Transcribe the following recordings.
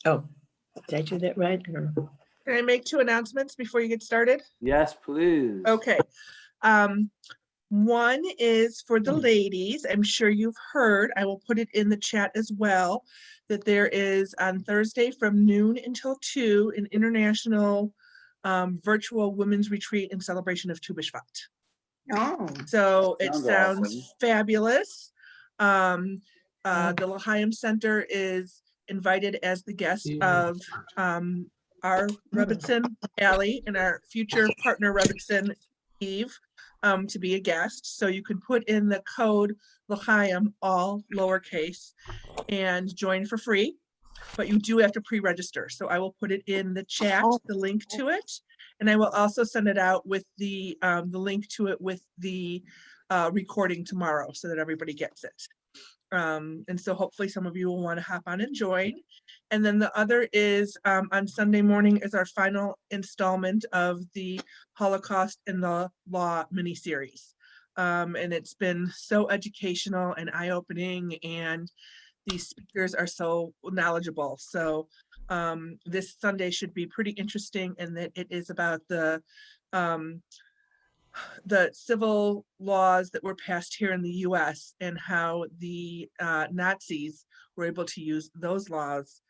Oh, did I do that right? Can I make 2 announcements before you get started? Yes, please. Okay. One is for the ladies. I'm sure you've heard, I will put it in the chat as well, that there is on Thursday from noon until 2 an international virtual women's retreat in celebration of Tu B'Shvat. Oh, So it sounds awesome. fabulous. The L'Chaim Center is invited as the guest of our Rebbitzin, Allie, and our future partner Rebbitzin, Eve, to be a guest. So you can put in the code L'Chaim, all lowercase, and join for free. But you do have to pre-register. So I will put it in the chat, the link to it. And I will also send it out with the link to it with the recording tomorrow so that everybody gets it. And so hopefully some of you will want to hop on and join. And then the other is on Sunday morning is our final installment of the Holocaust and the Law miniseries. And it's been so educational and eye-opening, and these speakers are so knowledgeable. So this Sunday should be pretty interesting, and that it is about the civil laws that were passed here in the US and how the Nazis were able to use those laws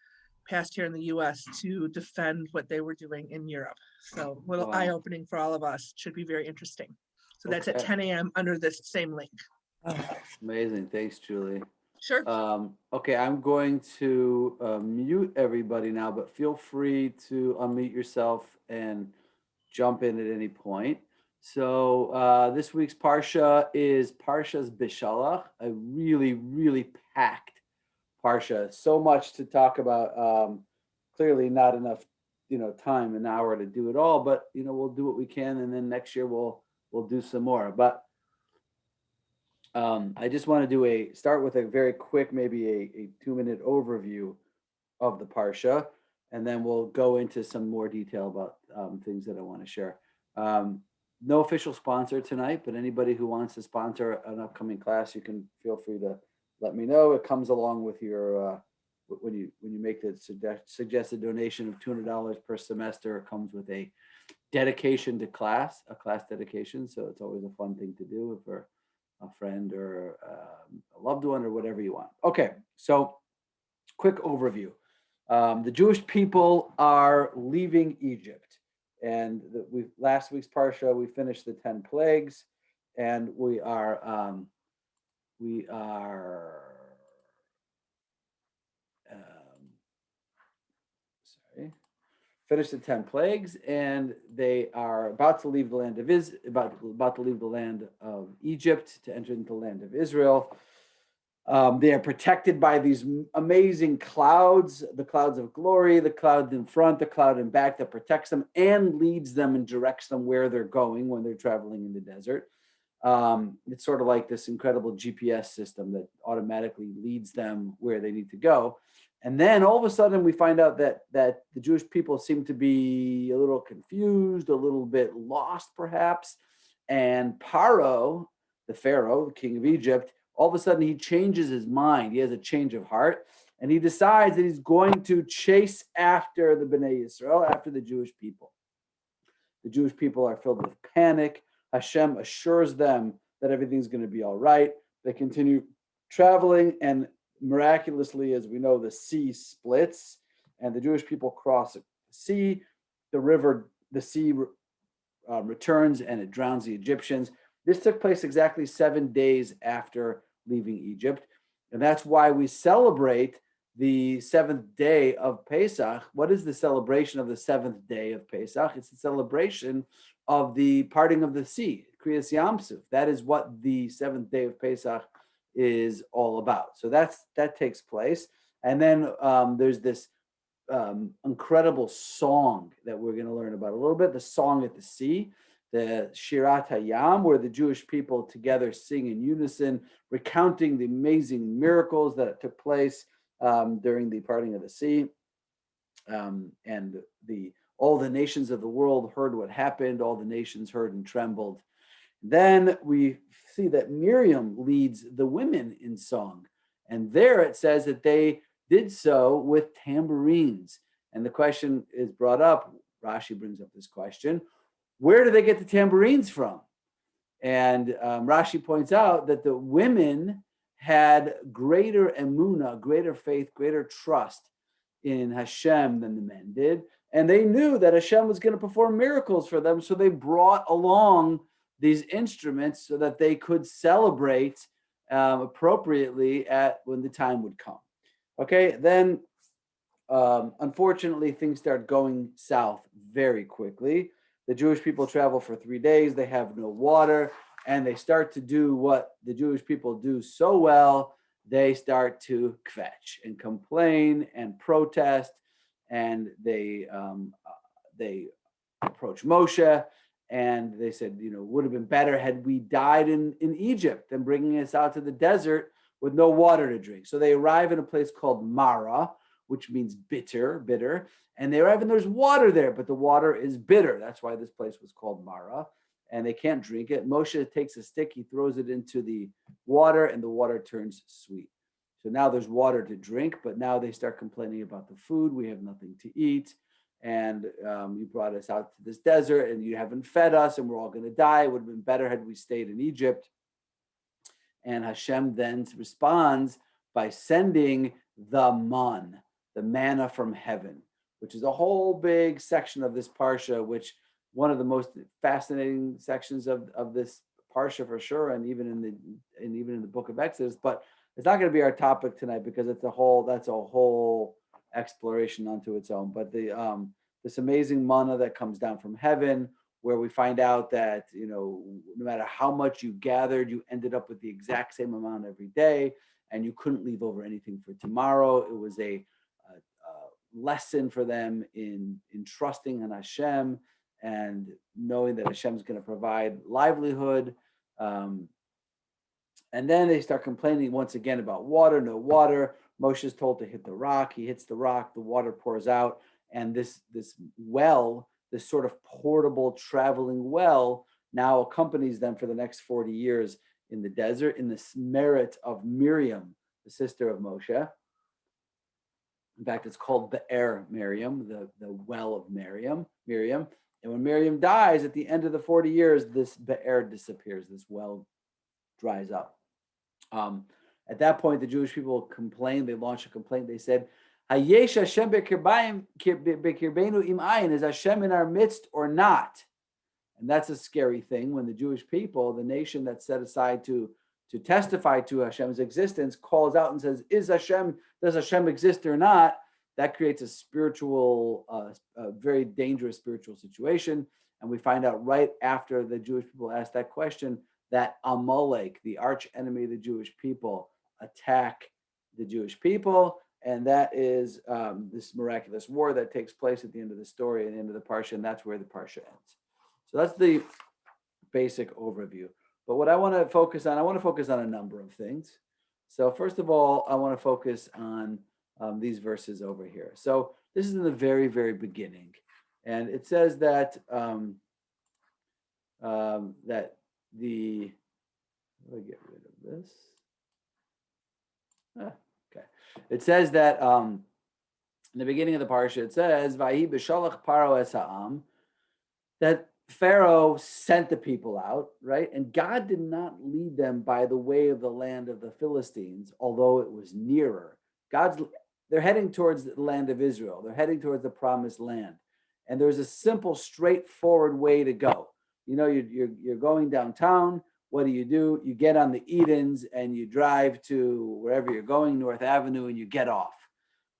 passed here in the US to defend what they were doing in Europe. So a little eye-opening for all of us. Should be very interesting. So that's at 10 a.m. under this same link. Amazing. Thanks, Julie. Sure. Okay, I'm going to mute everybody now, but feel free to unmute yourself and jump in at any point. So this week's Parsha is Parsha's Beshalach, a really, really packed Parsha. So much to talk about. Clearly not enough, time, an hour to do it all, but we'll do what we can, and then next year we'll do some more. But I just want to start with a very quick, maybe a 2-minute overview of the Parsha, and then we'll go into some more detail about things that I want to share. No official sponsor tonight, but anybody who wants to sponsor an upcoming class, you can feel free to let me know. It comes along with your when you make the suggested donation of $200 per semester. It comes with a dedication to class, a class dedication. So it's always a fun thing to do for a friend or a loved one or whatever you want. Okay, so quick overview. The Jewish people are leaving Egypt, and last week's Parsha we finished the 10 plagues, and we are finished the 10 plagues, and they are about to leave the land of about to leave the land of Egypt to enter into the land of Israel. They are protected by these amazing clouds, the clouds of glory, the cloud in front, the cloud in back that protects them and leads them and directs them where they're going when they're traveling in the desert. It's sort of like this incredible GPS system that automatically leads them where they need to go. And then all of a sudden we find out that the Jewish people seem to be a little confused, a little bit lost perhaps. And Paro, the Pharaoh, the king of Egypt, all of a sudden he changes his mind. He has a change of heart, and he decides that he's going to chase after the Bnei Yisrael, after the Jewish people. The Jewish people are filled with panic. Hashem assures them that everything's going to be all right. They continue traveling, and miraculously, as we know, the sea splits and the Jewish people cross the sea. The sea returns and it drowns the Egyptians. This took place exactly 7 days after leaving Egypt. And that's why we celebrate the 7th day of Pesach. What is the celebration of the 7th day of Pesach? It's the celebration of the parting of the sea, Kriyas Yamsuf. That is what the 7th day of Pesach is all about. So that takes place. And then there's this incredible song that we're going to learn about a little bit, the song at the sea, the Shirat Hayam, where the Jewish people together sing in unison, recounting the amazing miracles that took place during the parting of the sea. And all the nations of the world heard what happened. All the nations heard and trembled. Then we see that Miriam leads the women in song. And there it says that they did so with tambourines. And the question is brought up, Rashi brings up this question, where do they get the tambourines from? And Rashi points out that the women had greater emunah, greater faith, greater trust in Hashem than the men did. And they knew that Hashem was going to perform miracles for them. So they brought along these instruments so that they could celebrate appropriately when the time would come. Okay, then unfortunately, things start going south very quickly. The Jewish people travel for 3 days. They have no water, and they start to do what the Jewish people do so well. They start to kvetch and complain and protest, and they approach Moshe, and they said, would have been better had we died in Egypt than bringing us out to the desert with no water to drink. So they arrive in a place called Mara, which means bitter, and they arrive and there's water there, but the water is bitter. That's why this place was called Mara, and they can't drink it. Moshe takes a stick, he throws it into the water, and the water turns sweet. So now there's water to drink, but now they start complaining about the food. We have nothing to eat, and you brought us out to this desert, and you haven't fed us, and we're all going to die. It would have been better had we stayed in Egypt. And Hashem then responds by sending the man, the manna from heaven, which is a whole big section of this parsha, which one of the most fascinating sections of this parsha for sure, and even in the book of Exodus. But it's not going to be our topic tonight because that's a whole exploration unto its own. But this amazing manna that comes down from heaven, where we find out that no matter how much you gathered, you ended up with the exact same amount every day, and you couldn't leave over anything for tomorrow. It was a lesson for them in trusting in Hashem and knowing that Hashem is going to provide livelihood. And then they start complaining once again about water, no water. Moshe is told to hit the rock. He hits the rock, the water pours out, and this well, this sort of portable traveling well, now accompanies them for the next 40 years in the desert, in the merit of Miriam, the sister of Moshe. In fact, it's called Be'er Miriam, the well of Miriam. And when Miriam dies, at the end of the 40 years, this Be'er disappears. This well dries up. At that point, the Jewish people complained. They launched a complaint. They said, Hayesh Hashem bekirbeinu im ayin, is Hashem in our midst or not? And that's a scary thing when the Jewish people, the nation that's set aside to testify to Hashem's existence, calls out and says, does Hashem exist or not? That creates a spiritual, a very dangerous spiritual situation. And we find out right after the Jewish people ask that question, that Amalek, the arch enemy of the Jewish people, attack the Jewish people. And that is this miraculous war that takes place at the end of the story and the end of the parsha, and that's where the parsha ends. So that's the basic overview. But what I want to focus on a number of things. So first of all, I want to focus on these verses over here. So this is in the very, very beginning, and it says that that the, let me get rid of this. Okay, it says that in the beginning of the parsha, it says Vahi Beshalach Paro es ha'am, that Pharaoh sent the people out, right? And God did not lead them by the way of the land of the Philistines, although it was nearer. They're heading towards the land of Israel. They're heading towards the promised land. And there's a simple, straightforward way to go. You're going downtown. What do? You get on the Edens and you drive to wherever you're going, North Avenue, and you get off,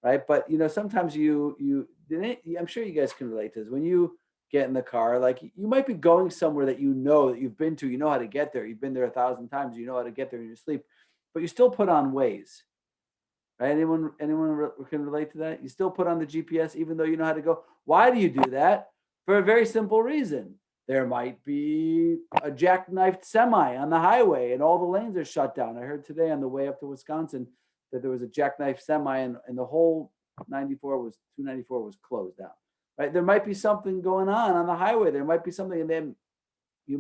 right? But, sometimes I'm sure you guys can relate to this. When you get in the car, like you might be going somewhere that that you've been to, you know how to get there. You've been there 1,000 times, you know how to get there in your sleep, but you still put on Waze, right? Anyone can relate to that? You still put on the GPS, even though you know how to go. Why do you do that? For a very simple reason. There might be a jackknifed semi on the highway and all the lanes are shut down. I heard today on the way up to Wisconsin that there was a jackknifed semi and the whole 294 was closed down. Right? There might be something going on the highway. There might be something, and then there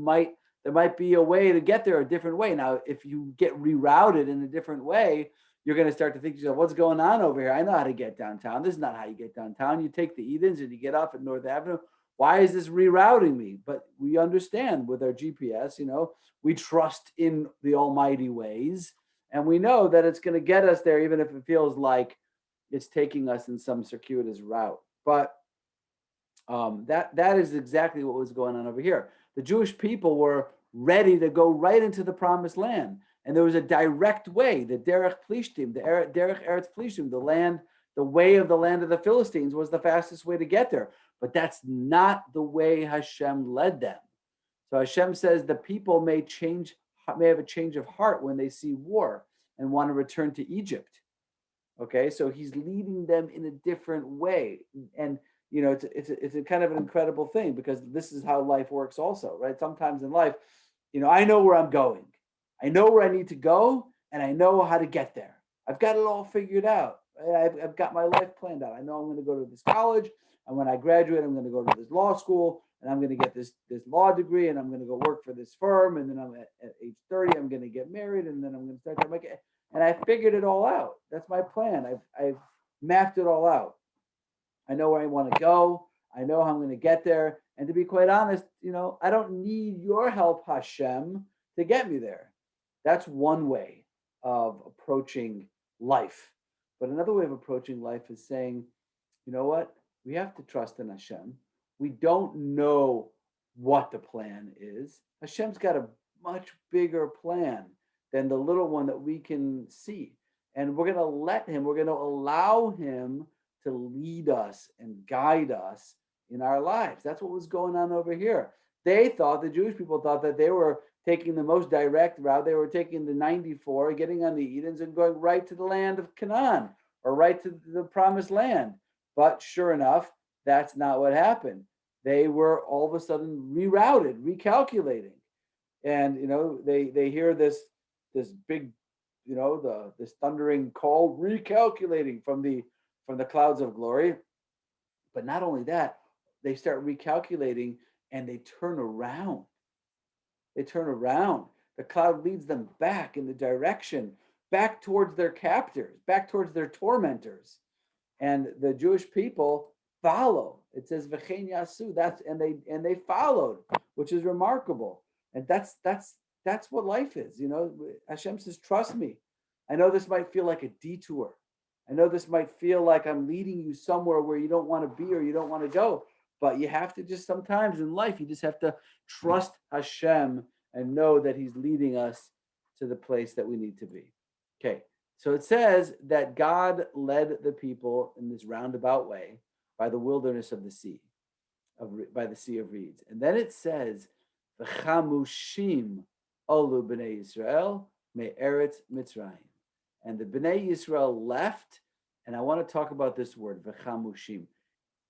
might be a way to get there a different way. Now, if you get rerouted in a different way, you're going to start to think to yourself, what's going on over here? I know how to get downtown. This is not how you get downtown. You take the Edens and you get off at North Avenue. Why is this rerouting me? But we understand with our GPS, we trust in the almighty ways, and we know that it's going to get us there, even if it feels like it's taking us in some circuitous route. But that is exactly what was going on over here. The Jewish people were ready to go right into the promised land. And there was a direct way, the Derech Plishtim, the Derech Eretz Plishtim, the way of the land of the Philistines was the fastest way to get there. But that's not the way Hashem led them. So Hashem says the people may have a change of heart when they see war and want to return to Egypt. Okay, so he's leading them in a different way. And it's a kind of an incredible thing, because this is how life works also, right? Sometimes in life, I know where I'm going. I know where I need to go, and I know how to get there. I've got it all figured out. Right? I've got my life planned out. I know I'm going to go to this college, and when I graduate, I'm going to go to this law school, and I'm going to get this law degree, and I'm going to go work for this firm, and then I'm at age 30, I'm going to get married, and then I'm going to start to make it. And I figured it all out. That's my plan. I've mapped it all out. I know where I want to go. I know how I'm going to get there. And to be quite honest, I don't need your help, Hashem, to get me there. That's one way of approaching life. But another way of approaching life is saying, you know what? We have to trust in Hashem. We don't know what the plan is. Hashem's got a much bigger plan than the little one that we can see. And we're going to allow him to lead us and guide us in our lives. That's what was going on over here. The Jewish people thought that they were taking the most direct route. They were taking the 94, getting on the Edens and going right to the land of Canaan or right to the promised land. But sure enough, that's not what happened. They were all of a sudden rerouted, recalculating. And, they hear this big, this thundering call, recalculating from the clouds of glory. But not only that, they start recalculating and they turn around. The cloud leads them back in the direction, back towards their captors, back towards their tormentors. And the Jewish people follow. It says V'chein yasu. And they followed, which is remarkable. And that's what life is. Hashem says, trust me. I know this might feel like a detour. I know this might feel like I'm leading you somewhere where you don't want to be or you don't want to go, but you have to just sometimes in life, you just have to trust Hashem and know that he's leading us to the place that we need to be. Okay, so it says that God led the people in this roundabout way by the wilderness of the sea, by the Sea of Reeds. And then it says, V'chamushim olu b'nei Yisrael me'eretz Mitzrayim. And the Bnei Yisrael left, and I want to talk about this word, v'chamushim.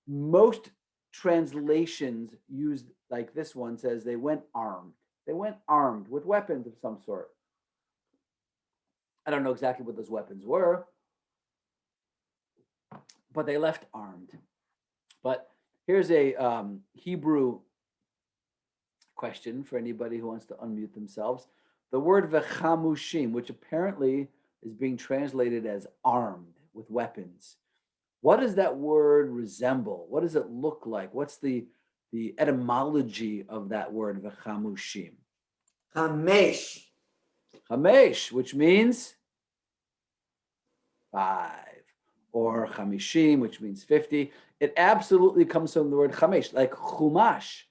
Most translations use, like this one says, they went armed. They went armed with weapons of some sort. I don't know exactly what those weapons were, but they left armed. But here's a Hebrew question for anybody who wants to unmute themselves. The word v'chamushim, which apparently is being translated as armed with weapons. What does that word resemble? What does it look like? What's the etymology of that word, v'chamushim? Hamesh. Hamesh, which means 5, or chamishim, which means 50. It absolutely comes from the word chamesh, like chumash,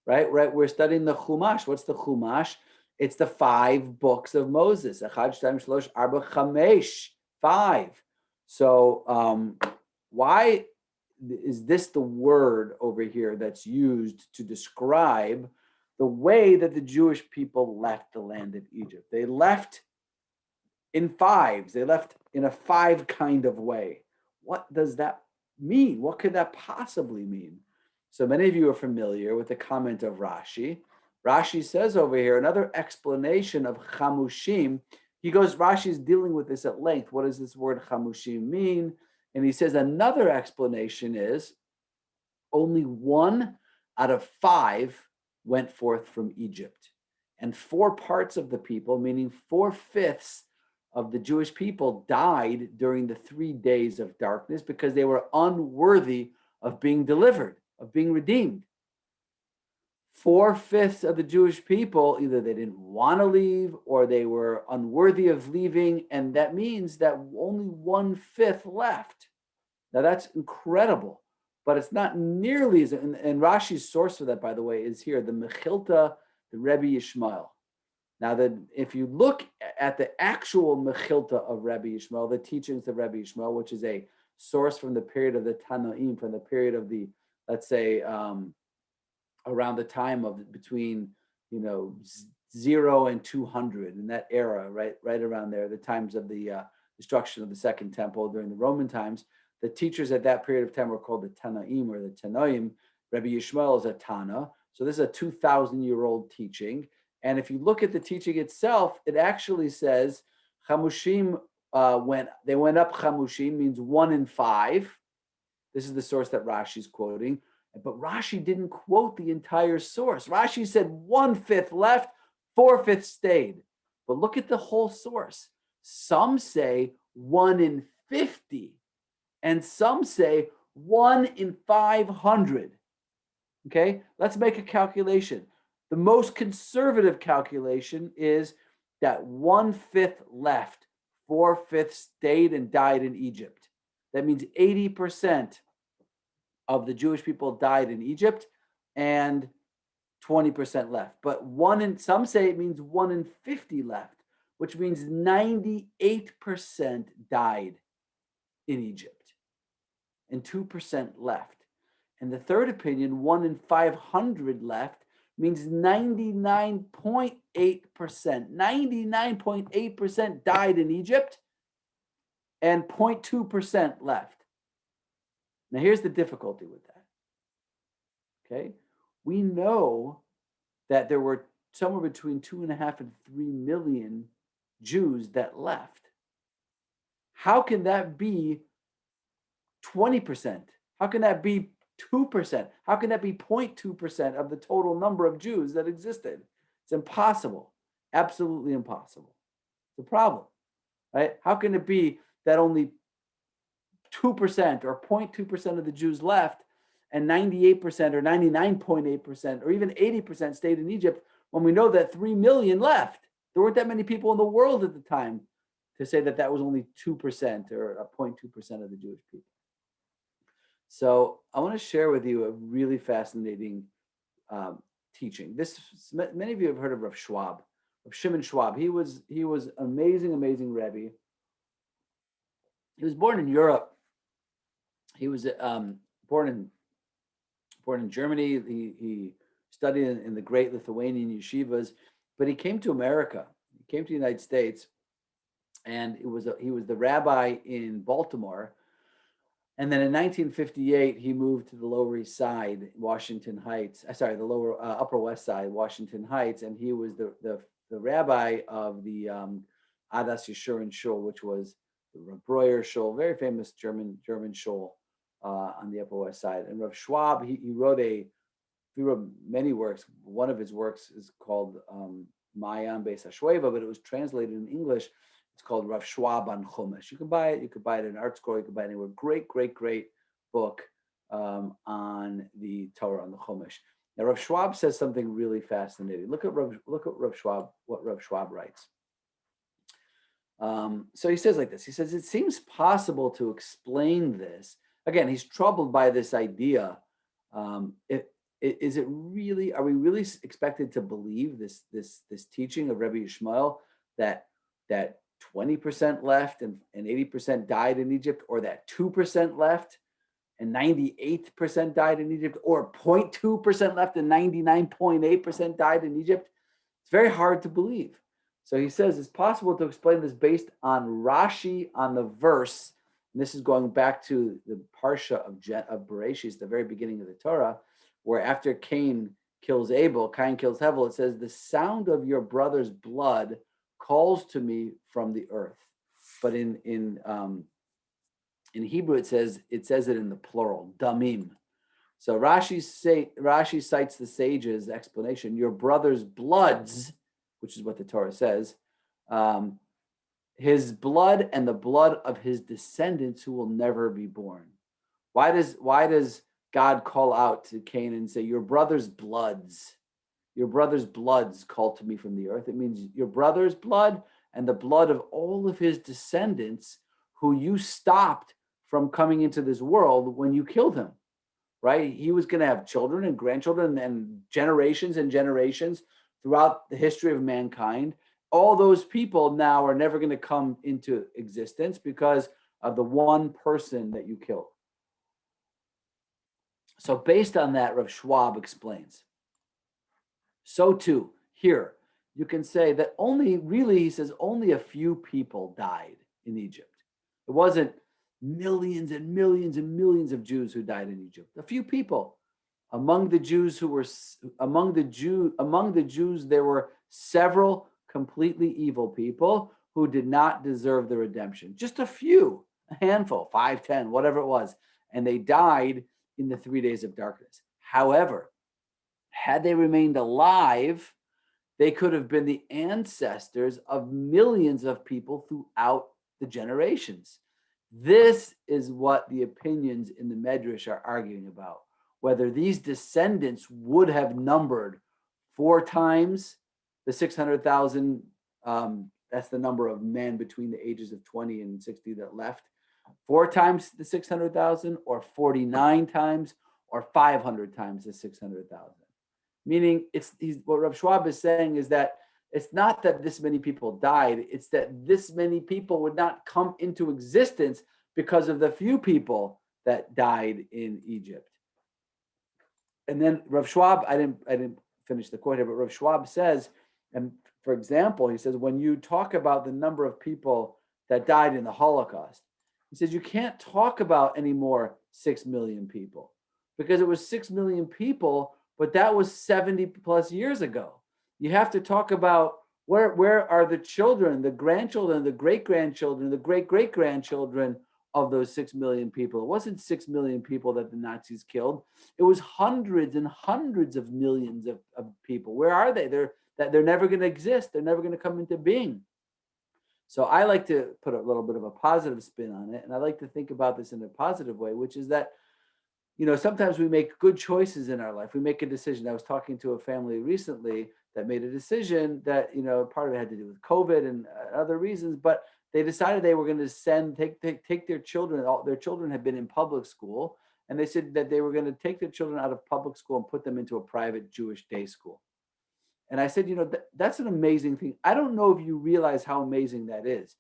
right? We're studying the chumash. What's the chumash? It's the 5 books of Moses. Echad, shtaim, shlosh, arba, chamesh, 5. So why is this the word over here that's used to describe the way that the Jewish people left the land of Egypt? They left in 5s. They left in a 5 kind of way. What does that mean? What could that possibly mean? So many of you are familiar with the comment of Rashi. Rashi says over here, another explanation of chamushim. Rashi's dealing with this at length. What does this word chamushim mean? And he says another explanation is only 1 out of 5 went forth from Egypt. And 4 parts of the people, meaning 4/5 of the Jewish people died during the 3 days of darkness because they were unworthy of being delivered, of being redeemed. 4/5 of the Jewish people, either they didn't want to leave or they were unworthy of leaving. And that means that only 1/5 left. Now that's incredible, but it's not nearly as, and Rashi's source for that, by the way, is here, the Mechilta, the Rebbe Yishmael. Now, if you look at the actual Mechilta of Rebbe Yishmael, the teachings of Rebbe Yishmael, which is a source from the period of the Tanoim, from the period of the, let's say, around the time of between, 0 and 200 in that era, right around there, the times of the destruction of the Second Temple during the Roman times. The teachers at that period of time were called the Tanaim or the Tanoim. Rebbe Yishmael is a Tana. So this is a 2,000-year-old teaching. And if you look at the teaching itself, it actually says Chamushim, they went up Chamushim, means 1 in 5. This is the source that Rashi's quoting. But Rashi didn't quote the entire source. Rashi said 1/5 left, 4/5 stayed. But look at the whole source. Some say 1 in 50. And some say 1 in 500. Okay, let's make a calculation. The most conservative calculation is that 1/5 left, 4/5 stayed and died in Egypt. That means 80% of the Jewish people died in Egypt and 20% left. But some say it means 1 in 50 left, which means 98% died in Egypt and 2% left. And the third opinion, 1 in 500 left, means 99.8%. 99.8% died in Egypt and 0.2% left. Now, here's the difficulty with that. Okay, we know that there were somewhere between 2.5 and 3 million Jews that left. How can that be 20%? How can that be 2%? How can that be 0.2% of the total number of Jews that existed? It's impossible. Absolutely impossible. It's a problem, right? How can it be that only 2% or 0.2% of the Jews left and 98% or 99.8% or even 80% stayed in Egypt when we know that 3 million left? There weren't that many people in the world at the time to say that that was only 2% or a 0.2% of the Jewish people. So I want to share with you a really fascinating teaching. Many of you have heard of Rav Schwab, of Shimon Schwab. He was amazing Rebbe. He was born in Europe. He was born in Germany. He studied in the great Lithuanian yeshivas, but he came to America. He came to the United States, and he was the rabbi in Baltimore. And then in 1958, he moved to the Lower East Side, Washington Heights. The Upper West Side, Washington Heights, and he was the rabbi of the Adas Yeshurun Shul, which was the Rav Breuer Shul, very famous German shul on the Upper West Side. And Rav Schwab, he wrote many works. One of his works is called Mayan Beis HaShoeva, but it was translated in English. It's called Rav Schwab on Chumash. You can buy it. You could buy it in Art Scroll. You could buy it anywhere. Great book on the Torah, on the Chumash. Now, Rav Schwab says something really fascinating. Look at Rav Schwab, what Rav Schwab writes. So he says like this. He says, it seems possible to explain this. Again, he's troubled by this idea. Is it really? Are we really expected to believe this teaching of Rebbe Yishmael that 20% left and 80% died in Egypt, or that 2% left and 98% died in Egypt, or 0.2% left and 99.8% died in Egypt? It's very hard to believe. So he says it's possible to explain this based on Rashi on the verse. And this is going back to the Parsha of Bereshis, the very beginning of the Torah, where after Cain kills Hevel, it says, the sound of your brother's blood calls to me from the earth. But in Hebrew, it says it in the plural, damim. So Rashi cites the sages' explanation, your brother's bloods, which is what the Torah says. his blood and the blood of his descendants who will never be born. Why does God call out to Cain and say, your brother's bloods called to me from the earth? It means your brother's blood and the blood of all of his descendants who you stopped from coming into this world when you killed him, right? He was going to have children and grandchildren and generations throughout the history of mankind. All those people now are never going to come into existence because of the one person that you killed. So based on that, Rav Schwab explains. So too, here, you can say that he says only a few people died in Egypt. It wasn't millions and millions and millions of Jews who died in Egypt. A few people. Among the Jews, there were several completely evil people who did not deserve the redemption. Just a few, a handful, 5, 10, whatever it was. And they died in the 3 days of darkness. However, had they remained alive, they could have been the ancestors of millions of people throughout the generations. This is what the opinions in the Medrash are arguing about, whether these descendants would have numbered 4 times the 600,000. That's the number of men between the ages of 20 and 60 that left. 4 times the 600,000, or 49 times, or 500 times the 600,000. Meaning, what Rav Schwab is saying is that it's not that this many people died, it's that this many people would not come into existence because of the few people that died in Egypt. And then Rav Schwab, I didn't finish the quote here, but Rav Schwab says, and for example, he says, when you talk about the number of people that died in the Holocaust, he says you can't talk about anymore 6 million people, because it was 6 million people, but that was 70 plus years ago. You have to talk about where are the children, the grandchildren, the great-grandchildren, the great-great-grandchildren of those 6 million people. It wasn't 6 million people that the Nazis killed. It was hundreds and hundreds of millions of people. Where are they? They're never going to exist. They're never going to come into being. So I like to put a little bit of a positive spin on it. And I like to think about this in a positive way, which is that, sometimes we make good choices in our life. We make a decision. I was talking to a family recently that made a decision that, part of it had to do with COVID and other reasons, but they decided they were going to take their children. All their children had been in public school, and they said that they were going to take their children out of public school and put them into a private Jewish day school. And I said, that's an amazing thing. I don't know if you realize how amazing that is.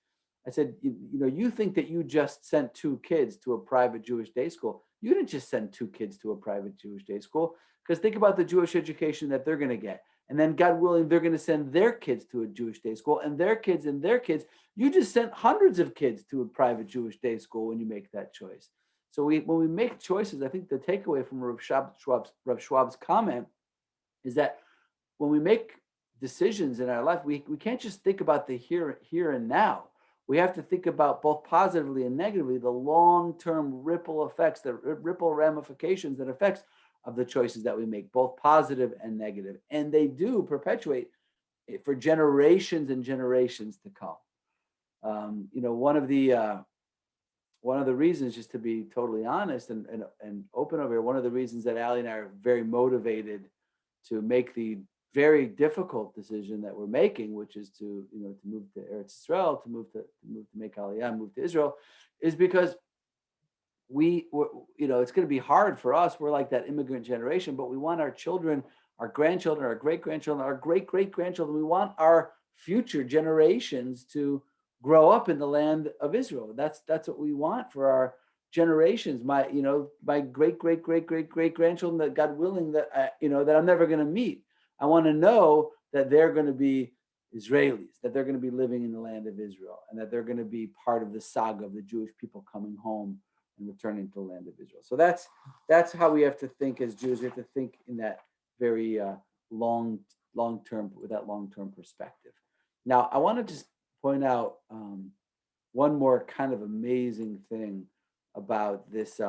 I said, you think that you just sent 2 kids to a private Jewish day school. You didn't just send 2 kids to a private Jewish day school, because think about the Jewish education that they're going to get. And then, God willing, they're going to send their kids to a Jewish day school, and their kids and their kids. You just sent hundreds of kids to a private Jewish day school when you make that choice. So when we make choices, I think the takeaway from Rav Schwab's comment is that when we make decisions in our life, we can't just think about the here and now. We have to think about, both positively and negatively, the long-term ripple effects, the ripple ramifications and effects of the choices that we make, both positive and negative. And they do perpetuate for generations and generations to come. One of the reasons, just to be totally honest and open over here, one of the reasons that Allie and I are very motivated to make the very difficult decision that we're making, which is to move to Eretz Israel, to move to make Aliyah, move to Israel, is because it's going to be hard for us. We're like that immigrant generation, but we want our children, our grandchildren, our great-grandchildren, our great-great-grandchildren. We want our future generations to grow up in the land of Israel. That's what we want for our generations. My great-great-great-great-great-grandchildren, that God willing, that that I'm never going to meet. I want to know that they're going to be Israelis, that they're going to be living in the land of Israel, and that they're going to be part of the saga of the Jewish people coming home and returning to the land of Israel. So that's how we have to think as Jews. We have to think in that very long term, with that long-term perspective. Now, I want to just point out one more kind of amazing thing about this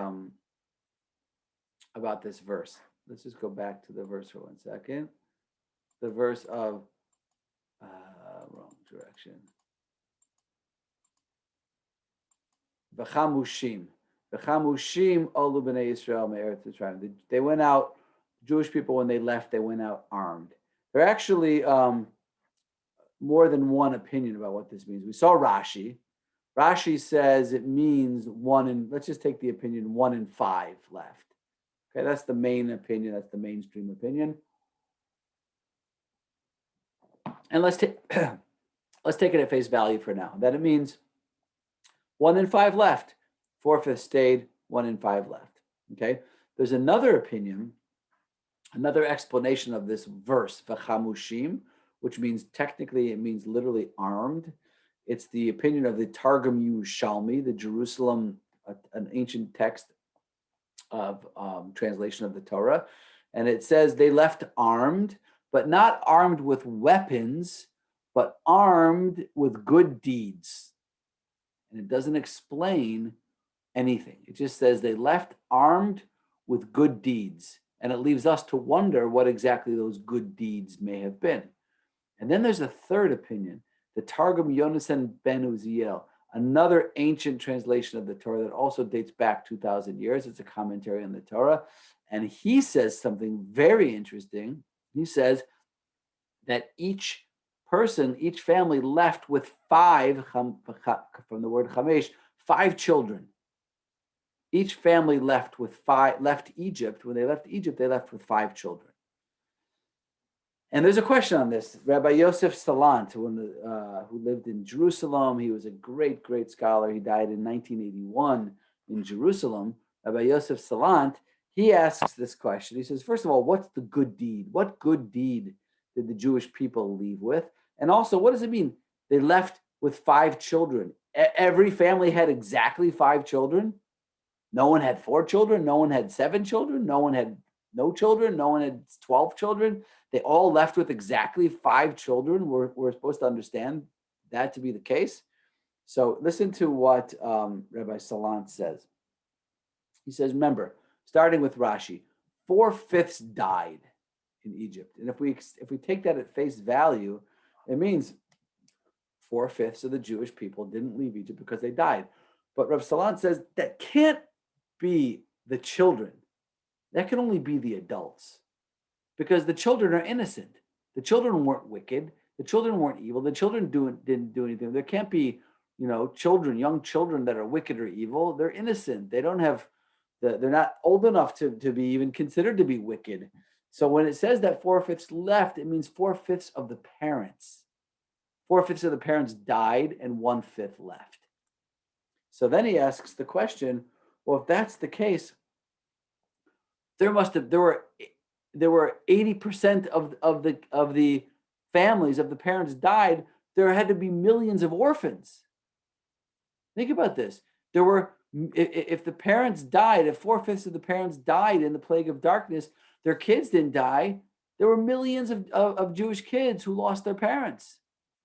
verse. Let's just go back to the verse for 1 second. The verse of wrong direction. V'chamushim. V'chamushim olu b'nei Yisrael me'eretz Mitzrayim. They went out, Jewish people, when they left, they went out armed. There are actually more than one opinion about what this means. We saw Rashi. Rashi says it means let's just take the opinion 1 in 5 left. Okay, that's the main opinion. That's the mainstream opinion. And let's take it at face value for now. That it means 1 in 5 left, 4/5 stayed, 1 in 5 left. Okay. There's another opinion, another explanation of this verse, v'chamushim, which means technically it means literally armed. It's the opinion of the Targum Yerushalmi, the Jerusalem, an ancient text of translation of the Torah, and it says they left armed, but not armed with weapons, but armed with good deeds. And it doesn't explain anything. It just says they left armed with good deeds. And it leaves us to wonder what exactly those good deeds may have been. And then there's a third opinion, the Targum Yonasan ben Uziel, another ancient translation of the Torah that also dates back 2,000 years. It's a commentary on the Torah. And he says something very interesting. He says that each person, each family left with 5, from the word chamesh, 5 children. Each family left Egypt. When they left Egypt, they left with 5 children. And there's a question on this. Rabbi Yosef Salant, who lived in Jerusalem, he was a great, great scholar. He died in 1981 in Jerusalem. Rabbi Yosef Salant, he asks this question. He says, first of all, what's the good deed? What good deed did the Jewish people leave with? And also, what does it mean? They left with 5 children. Every family had exactly 5 children. No one had 4 children. No one had 7 children. No one had no children. No one had 12 children. They all left with exactly 5 children. We're supposed to understand that to be the case. So listen to what Rabbi Salant says. He says, remember, starting with Rashi, 4/5 died in Egypt. And if we take that at face value, it means 4/5 of the Jewish people didn't leave Egypt because they died. But Rabbi Salant says that can't be the children. That can only be the adults, because the children are innocent. The children weren't wicked. The children weren't evil. The children didn't do anything. There can't be, children, young children that are wicked or evil. They're innocent. They don't have, they're not old enough to be even considered to be wicked. So when it says that 4/5 left, it means 4/5 of the parents. 4/5 of the parents died and 1/5 left. So then he asks the question, well, if that's the case, there were 80% of the families of the parents died. There had to be millions of orphans. Think about this. If the parents died, if 4/5 of the parents died in the plague of darkness, their kids didn't die. There were millions of Jewish kids who lost their parents,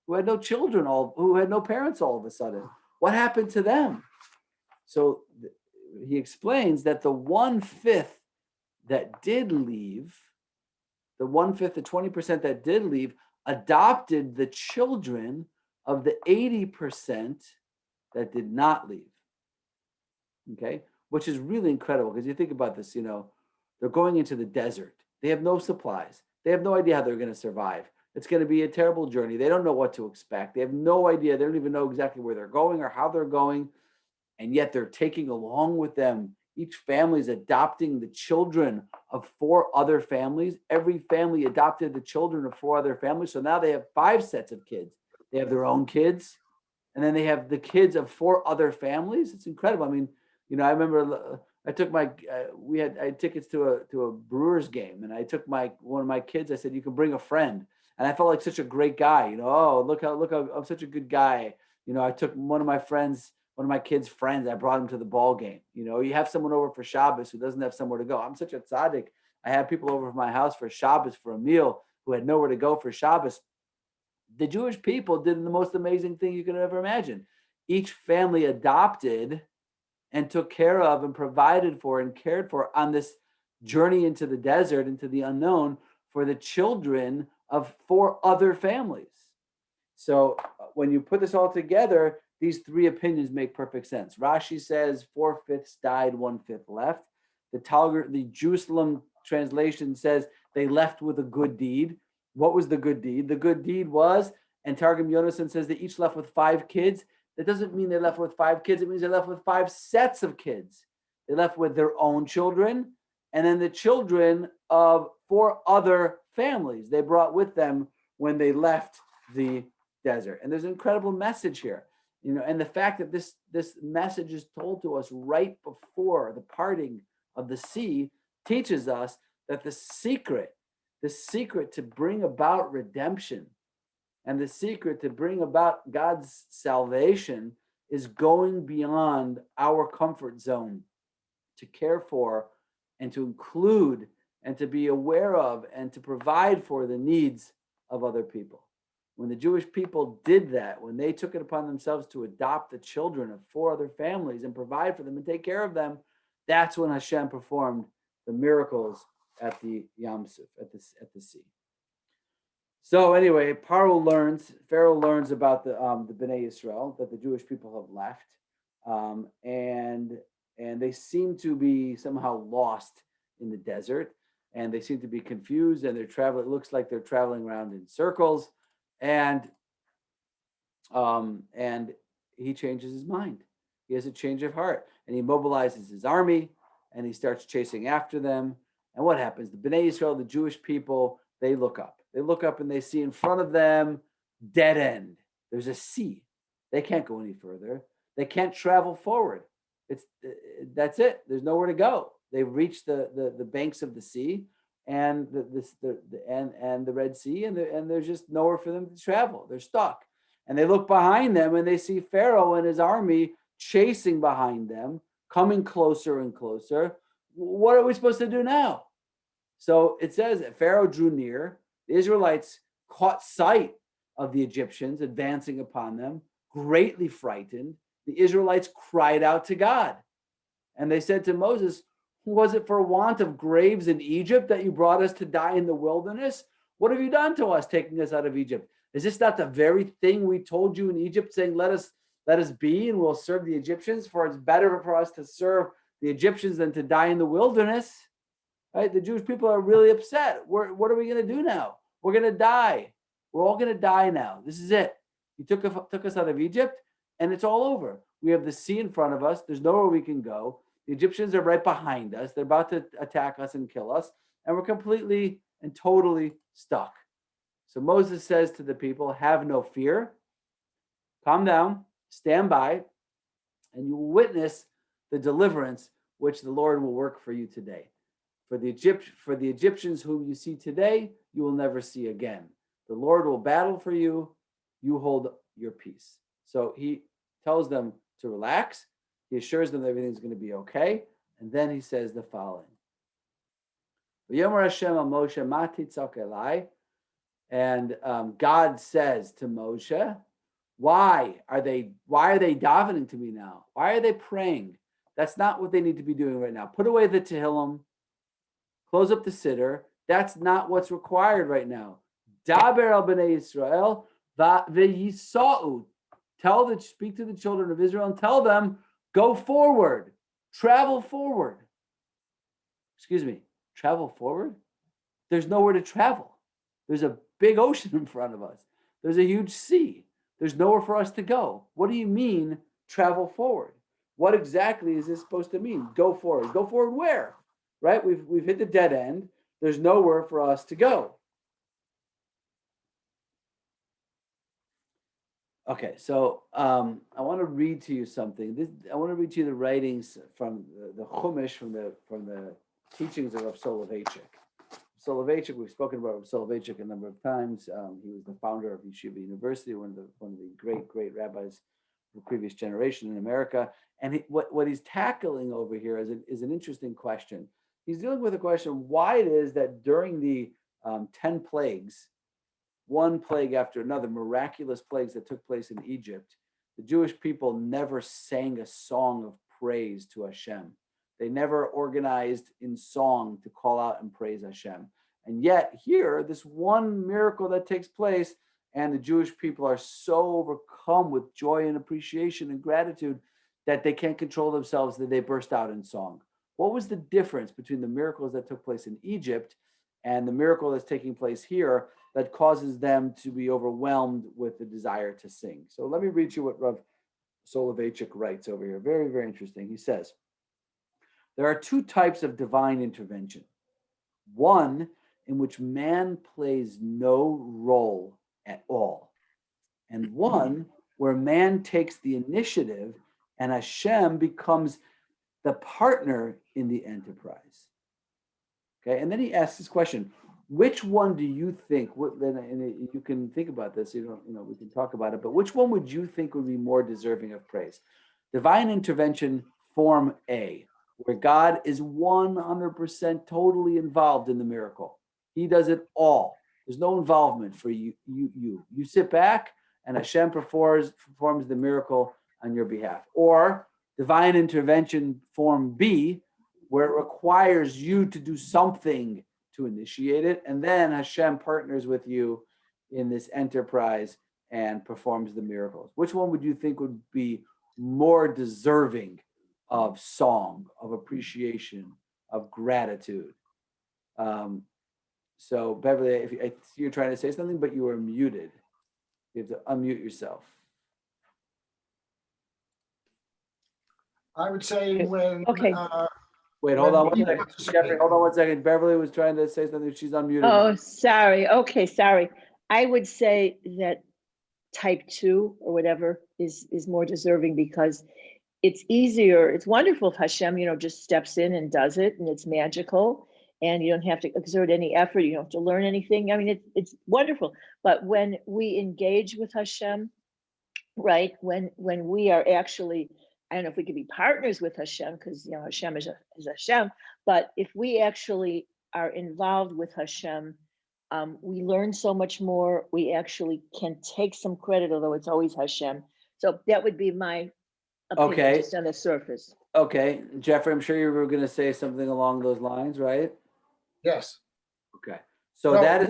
who had no children, who had no parents all of a sudden. What happened to them? So he explains that the 1/5 that did leave, the 1/5, the 20% that did leave, adopted the children of the 80% that did not leave. Okay, which is really incredible, because you think about this, they're going into the desert. They have no supplies. They have no idea how they're going to survive. It's going to be a terrible journey. They don't know what to expect. They have no idea. They don't even know exactly where they're going or how they're going. And yet they're taking along with them, each family is adopting the children of 4 other families. Every family adopted the children of 4 other families. So now they have 5 sets of kids. They have their own kids, and then they have the kids of 4 other families. It's incredible. I mean, I remember I took I had tickets to a Brewers game, and I took one of my kids. I said, you can bring a friend. And I felt like such a great guy, oh, look how I'm such a good guy. I took one of my kids' friends, I brought him to the ball game. You have someone over for Shabbos who doesn't have somewhere to go. I'm such a tzaddik. I had people over to my house for Shabbos for a meal who had nowhere to go for Shabbos. The Jewish people did the most amazing thing you could ever imagine. Each family adopted and took care of and provided for and cared for on this journey into the desert, into the unknown, for the children of 4 other families. So when you put this all together, these three opinions make perfect sense. Rashi says 4/5 died, 1/5 left. The Jerusalem translation says they left with a good deed. What was the good deed? The good deed was, and Targum Yonason says they each left with 5 kids. That doesn't mean they left with 5 kids. It means they left with 5 sets of kids. They left with their own children and then the children of 4 other families they brought with them when they left the desert. And there's an incredible message here, and the fact that this message is told to us right before the parting of the sea teaches us that the secret to bring about redemption and the secret to bring about God's salvation is going beyond our comfort zone to care for and to include and to be aware of and to provide for the needs of other people. When the Jewish people did that, when they took it upon themselves to adopt the children of 4 other families and provide for them and take care of them, that's when Hashem performed the miracles at the Yam Suf, at the sea. So anyway, Pharaoh learns about the Bnei Yisrael, that the Jewish people have left, and they seem to be somehow lost in the desert, and they seem to be confused, and they're traveling. It looks like they're traveling around in circles, and he changes his mind. He has a change of heart, and he mobilizes his army, and he starts chasing after them. And what happens? The Bnei Yisrael, the Jewish people, they look up. They look up and they see in front of them, dead end. There's a sea. They can't go any further. They can't travel forward. That's it. There's nowhere to go. They've reached the banks of the sea and the Red Sea, and there's just nowhere for them to travel. They're stuck. And they look behind them and they see Pharaoh and his army chasing behind them, coming closer and closer. What are we supposed to do now? So it says that Pharaoh drew near. The Israelites caught sight of the Egyptians advancing upon them, greatly frightened. The Israelites cried out to God. And they said to Moses, was it for want of graves in Egypt that you brought us to die in the wilderness? What have you done to us, taking us out of Egypt? Is this not the very thing we told you in Egypt, saying, let us be and we'll serve the Egyptians? For it's better for us to serve the Egyptians than to die in the wilderness. Right? The Jewish people are really upset. What are we going to do now? We're going to die. We're all going to die now. This is it. You took us out of Egypt, and it's all over. We have the sea in front of us. There's nowhere we can go. The Egyptians are right behind us. They're about to attack us and kill us, and we're completely and totally stuck. So Moses says to the people, have no fear. Calm down, stand by, and you will witness the deliverance which the Lord will work for you today. For the Egyptians whom you see today, you will never see again. The Lord will battle for you. You hold your peace. So he tells them to relax. He assures them that everything's going to be okay. And then he says the following. And God says to Moshe, why are they davening to me now? Why are they praying? That's not what they need to be doing right now. Put away the Tehillim. Close up the siddur. That's not what's required right now. Daber al bnei Yisrael v'yisa'u. Speak to the children of Israel and tell them, go forward, travel forward. Travel forward? There's nowhere to travel. There's a big ocean in front of us. There's a huge sea. There's nowhere for us to go. What do you mean, travel forward? What exactly is this supposed to mean? Go forward. Go forward where? Right? We've hit the dead end. There's nowhere for us to go. Okay, so I want to read to you something. I want to read to you the writings from the Chumash, from the teachings of Rav Soloveitchik. Soloveitchik, we've spoken about Rav Soloveitchik a number of times. He was the founder of Yeshiva University, one of the great rabbis of the previous generation in America. And what he's tackling over here is an interesting question. He's dealing with a question why it is that during the 10 plagues, one plague after another, miraculous plagues that took place in Egypt, the Jewish people never sang a song of praise to Hashem. They never organized in song to call out and praise Hashem. And yet here, this one miracle that takes place, and the Jewish people are so overcome with joy and appreciation and gratitude that they can't control themselves, that they burst out in song. What was the difference between the miracles that took place in Egypt and the miracle that's taking place here that causes them to be overwhelmed with the desire to sing? So let me read you what Rav Soloveitchik writes over here. Very, very interesting. He says, there are two types of divine intervention. One in which man plays no role at all, and one where man takes the initiative and Hashem becomes the partner in the enterprise. Okay, and then he asks this question: which one do you think? And you can think about this. We can talk about it. But which one would you think would be more deserving of praise? Divine intervention, form A, where God is 100% totally involved in the miracle. He does it all. There's no involvement for you. You sit back, and Hashem performs the miracle on your behalf. Or divine intervention, form B, where it requires you to do something to initiate it, and then Hashem partners with you in this enterprise and performs the miracles. Which one would you think would be more deserving of song, of appreciation, of gratitude? So Beverly, if you're trying to say something, but you are muted, you have to unmute yourself. I would say when Okay. Wait, hold on When one second. Jeffrey, hold on one second. Beverly was trying to say something. She's unmuted. Oh, now. sorry. Okay, sorry. I would say that type 2 or whatever is more deserving because it's easier. It's wonderful if Hashem, just steps in and does it, and it's magical, and you don't have to exert any effort. You don't have to learn anything. I mean, it's wonderful. But when we engage with Hashem, right? When we are actually, I don't know if we could be partners with Hashem, because Hashem is Hashem. But if we actually are involved with Hashem, we learn so much more. We actually can take some credit, although it's always Hashem. So that would be my opinion, Okay. just on the surface. Okay, Jeffrey, I'm sure you were going to say something along those lines, right? yes. Okay, so No, that is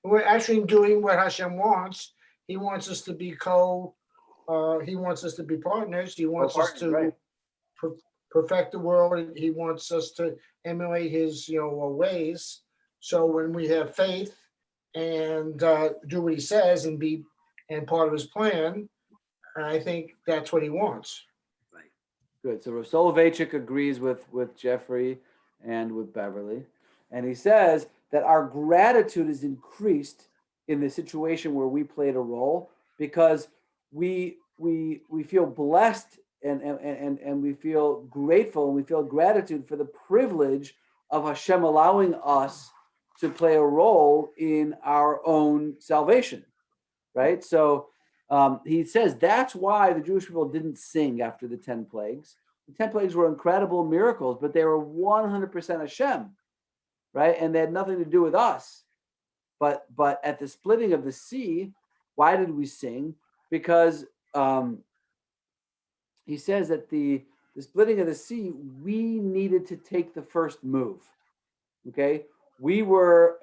we're actually doing what Hashem wants. He wants us to be he wants us to be partners. He wants us to right. perfect the world. He wants us to emulate his ways. So when we have faith and do what he says and be part of his plan, I think that's what he wants. Good. So Rav Soloveitchik agrees with Jeffrey and with Beverly, and he says that our gratitude is increased in the situation where we played a role because we feel blessed and we feel grateful and we feel gratitude for the privilege of Hashem allowing us to play a role in our own salvation, right? So he says that's why the Jewish people didn't sing after the 10 plagues. The 10 plagues were incredible miracles, but they were 100% Hashem, right? And they had nothing to do with us. But at the splitting of the sea, why did we sing? Because he says that the splitting of the sea, we needed to take the first move. Okay, we were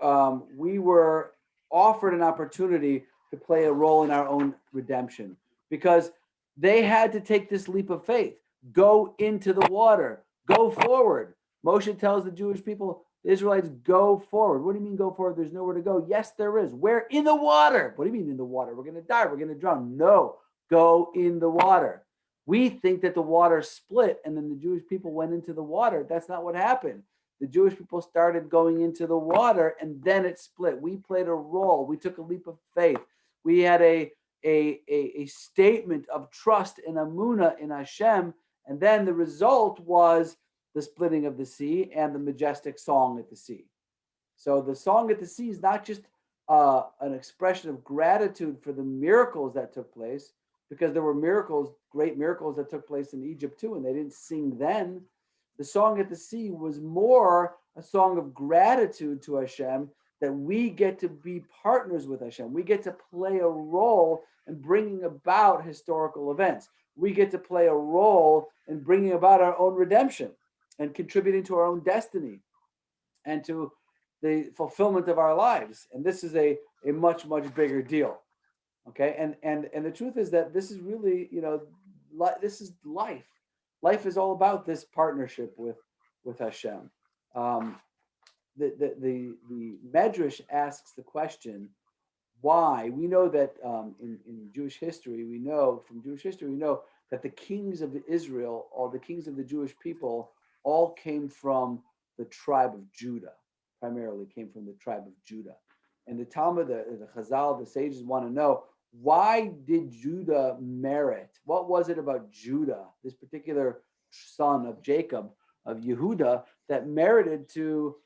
offered an opportunity to play a role in our own redemption because they had to take this leap of faith, go into the water, go forward. Moshe tells the Jewish people, the Israelites, go forward. What do you mean go forward? There's nowhere to go. Yes, there is. Where? In the water. What do you mean in the water? We're going to die. We're going to drown. No, go in the water. We think that the water split and then the Jewish people went into the water. That's not what happened. The Jewish people started going into the water and then it split. We played a role. We took a leap of faith. We had a statement of trust and emunah in Hashem. And then the result was the splitting of the sea and the majestic song at the sea. So the song at the sea is not just an expression of gratitude for the miracles that took place, because there were miracles, great miracles that took place in Egypt too, and they didn't sing then. The song at the sea was more a song of gratitude to Hashem, that we get to be partners with Hashem. We get to play a role in bringing about historical events. We get to play a role in bringing about our own redemption and contributing to our own destiny and to the fulfillment of our lives. And this is a much, much bigger deal. Okay, and the truth is that this is really, this is life. Life is all about this partnership with Hashem. The Medrash asks the question, why? We know that in Jewish history, we know that the kings of Israel, or the kings of the Jewish people, all came from the tribe of Judah, primarily came from the tribe of Judah. And the Talmud, the Chazal, the sages want to know, why did Judah merit? What was it about Judah, this particular son of Jacob, of Yehuda, that merited to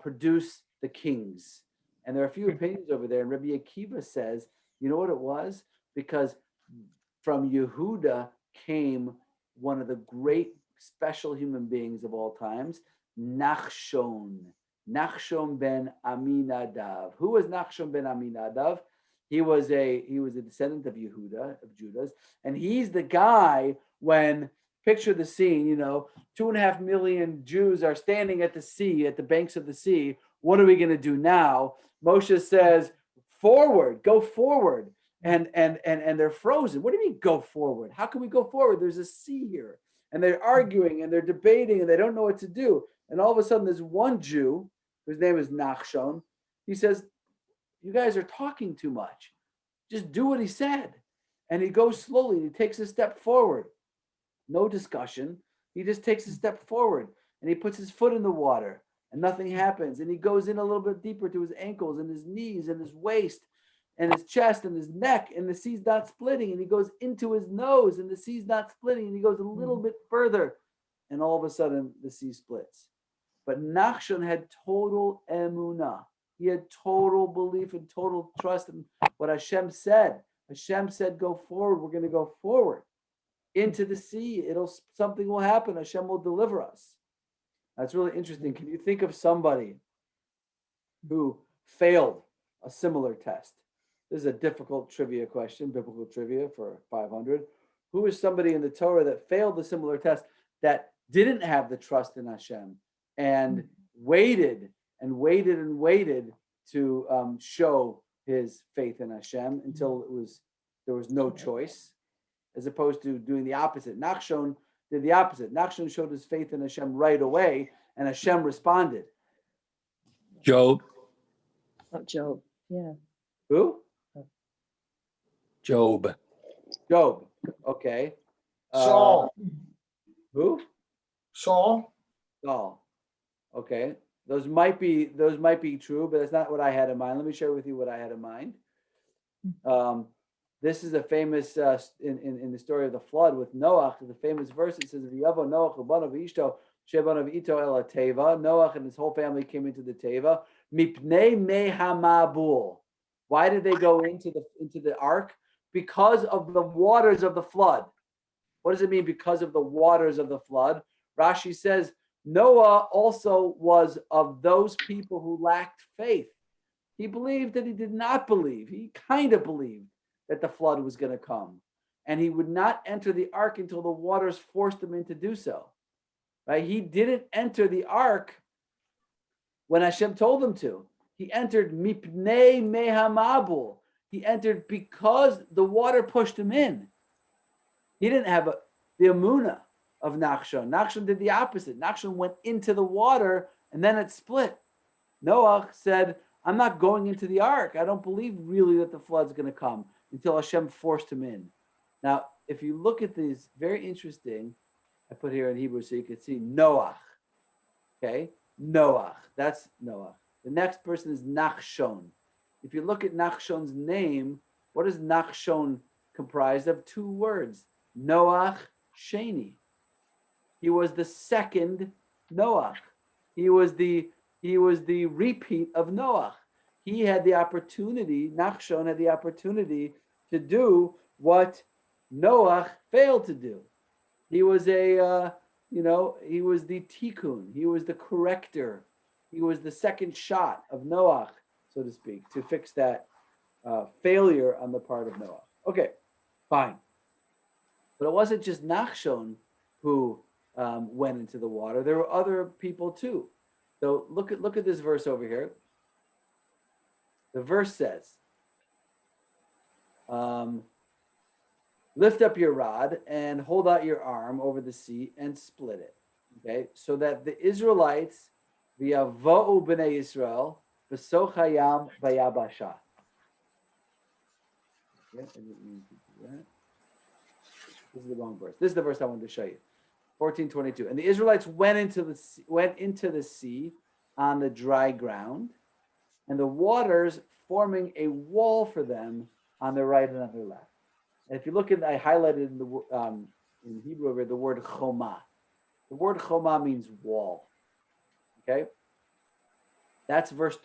produce the kings? And there are a few opinions over there. And Rabbi Akiva says, you know what it was? Because from Yehuda came one of the great special human beings of all times, Nachshon ben Aminadav. Who was Nachshon ben Aminadav? He was a descendant of Yehuda, of Judah's, and he's the guy when, picture the scene, 2.5 million Jews are standing at the sea, at the banks of the sea. What are we going to do now? Moshe says, forward, go forward. And they're frozen. What do you mean go forward? How can we go forward? There's a sea here. And they're arguing and they're debating and they don't know what to do. And all of a sudden there's one Jew, whose name is Nachshon. He says, you guys are talking too much. Just do what he said. And he goes slowly. He takes a step forward. No discussion. He just takes a step forward and he puts his foot in the water and nothing happens. And he goes in a little bit deeper to his ankles and his knees and his waist and his chest and his neck, and the sea's not splitting. And he goes into his nose and the sea's not splitting. And he goes a little bit further and all of a sudden the sea splits. But Nachshon had total emunah. He had total belief and total trust in what Hashem said. Hashem said, go forward. We're going to go forward into the sea. Something will happen. Hashem will deliver us. That's really interesting. Can you think of somebody who failed a similar test? This is a difficult trivia question, biblical trivia for 500. Who is somebody in the Torah that failed a similar test, that didn't have the trust in Hashem and waited and waited and waited to show his faith in Hashem until there was no choice, as opposed to doing the opposite? Nachshon did the opposite. Nachshon showed his faith in Hashem right away, and Hashem responded. Job. Oh, Job. Yeah. Who? Job. Job. Okay. Saul. Who? Saul. Saul. Okay. Those might be true, but that's not what I had in mind. Let me share with you what I had in mind. This is a famous in the story of the flood with Noach. The famous verse, it says, "V'yavo Noach u'banav v'ishto shebanav ito el teva." Noach and his whole family came into the teva. Mipnei me hamabul. Why did they go into the ark? Because of the waters of the flood. What does it mean, because of the waters of the flood? Rashi says Noah also was of those people who lacked faith. He believed that he did not believe. He kind of believed that the flood was going to come. And he would not enter the ark until the waters forced him into do so. Right? He didn't enter the ark when Hashem told him to. He entered mipnei mehamabul. He entered because the water pushed him in. He didn't have the emunah of Nachshon. Nachshon did the opposite. Nachshon went into the water and then it split. Noah said, I'm not going into the ark. I don't believe really that the flood's going to come, until Hashem forced him in. Now, if you look at these, very interesting, I put here in Hebrew so you can see Noach. Okay? Noach. That's Noach. The next person is Nachshon. If you look at Nachshon's name, what is Nachshon comprised of? 2 words. Noach Sheni. He was the second Noach. He was the repeat of Noach. He had the opportunity, Nachshon had the opportunity to do what Noach failed to do. He was he was the tikkun. He was the corrector. He was the second shot of Noach, so to speak, to fix that failure on the part of Noach. Okay, fine. But it wasn't just Nachshon who went into the water. There were other people too. So look at this verse over here. The verse says, lift up your rod and hold out your arm over the sea and split it. Okay, so that the Israelites, v'yavo'u b'nei Yisrael, b'soch hayam v'yabasha. Yeah, I didn't mean to do that. This is the wrong verse. This is the verse I wanted to show you. 14:22. And the Israelites went into the sea on the dry ground, and the waters forming a wall for them on their right and on their left. And if you look at, I highlighted in Hebrew over here, the word choma. The word choma means wall. Okay, that's verse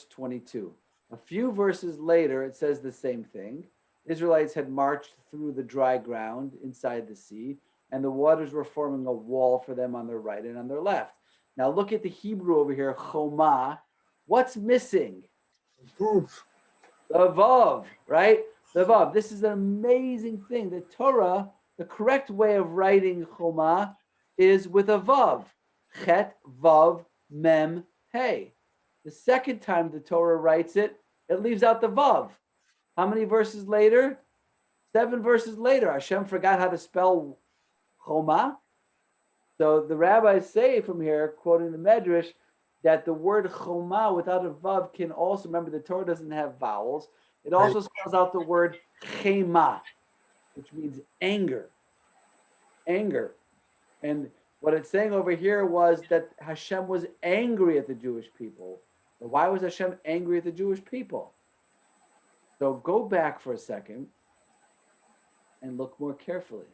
22. A few verses later, it says the same thing. Israelites had marched through the dry ground inside the sea, and the waters were forming a wall for them on their right and on their left. Now look at the Hebrew over here, choma. What's missing? Proof. The vav, right? The vav. This is an amazing thing. The Torah, the correct way of writing choma is with a vav. Chet, vav, mem, hey. The second time the Torah writes it, it leaves out the vav. How many verses later? 7 verses later. Hashem forgot how to spell choma. So the rabbis say from here, quoting the Medrash, that the word choma without a vav can also, remember the Torah doesn't have vowels, it also spells out the word chema, which means anger. Anger. And what it's saying over here was that Hashem was angry at the Jewish people. But why was Hashem angry at the Jewish people? So go back for a second and look more carefully.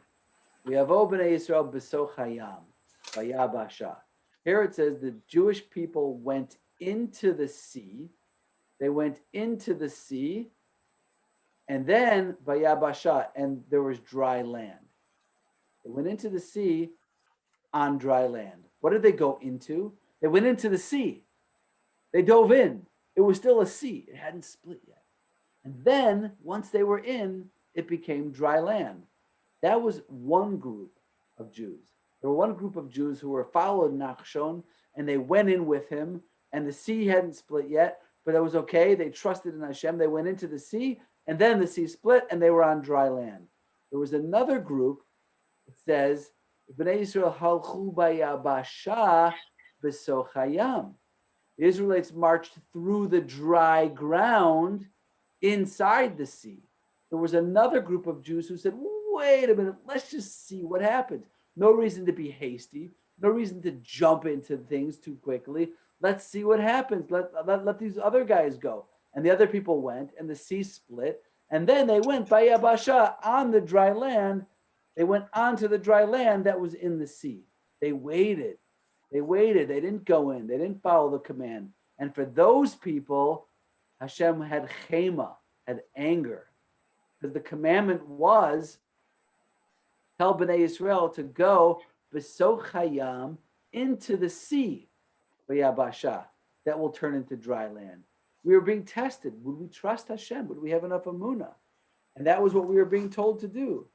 We have Bnei Yisrael b'soch hayam, vayabasha. Here it says the Jewish people went into the sea. They went into the sea, and then vayabasha, and there was dry land. They went into the sea on dry land. What did they go into? They went into the sea. They dove in. It was still a sea. It hadn't split yet. And then once they were in, it became dry land. That was one group of Jews. There were one group of Jews who were following Nachshon, and they went in with him, and the sea hadn't split yet, but it was okay. They trusted in Hashem. They went into the sea, and then the sea split, and they were on dry land. There was another group that says, Bnei Yisrael halchu bayabasha b'soch hayam. The Israelites marched through the dry ground inside the sea. There was another group of Jews who said, wait a minute, let's just see what happens. No reason to be hasty. No reason to jump into things too quickly. Let's see what happens. Let these other guys go. And the other people went, and the sea split. And then they went by Yabasha on the dry land. They went onto the dry land that was in the sea. They waited. They waited. They didn't go in. They didn't follow the command. And for those people, Hashem had chema, had anger. Because the commandment was, tell Bnei Yisrael to go b'soch hayam into the sea, v'yabasha, that will turn into dry land. We were being tested. Would we trust Hashem? Would we have enough emunah? And that was what we were being told to do.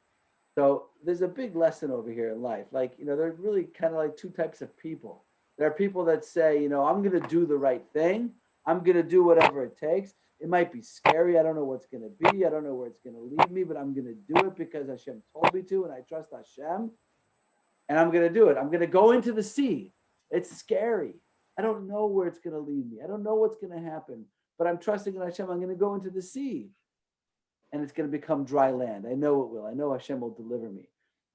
So there's a big lesson over here in life. Like, there are really kind of like two types of people. There are people that say, I'm going to do the right thing. I'm going to do whatever it takes. It might be scary. I don't know what's going to be. I don't know where it's going to lead me, but I'm going to do it because Hashem told me to, and I trust Hashem. And I'm going to do it. I'm going to go into the sea. It's scary. I don't know where it's going to lead me. I don't know what's going to happen, but I'm trusting in Hashem. I'm going to go into the sea, and it's going to become dry land. I know it will. I know Hashem will deliver me.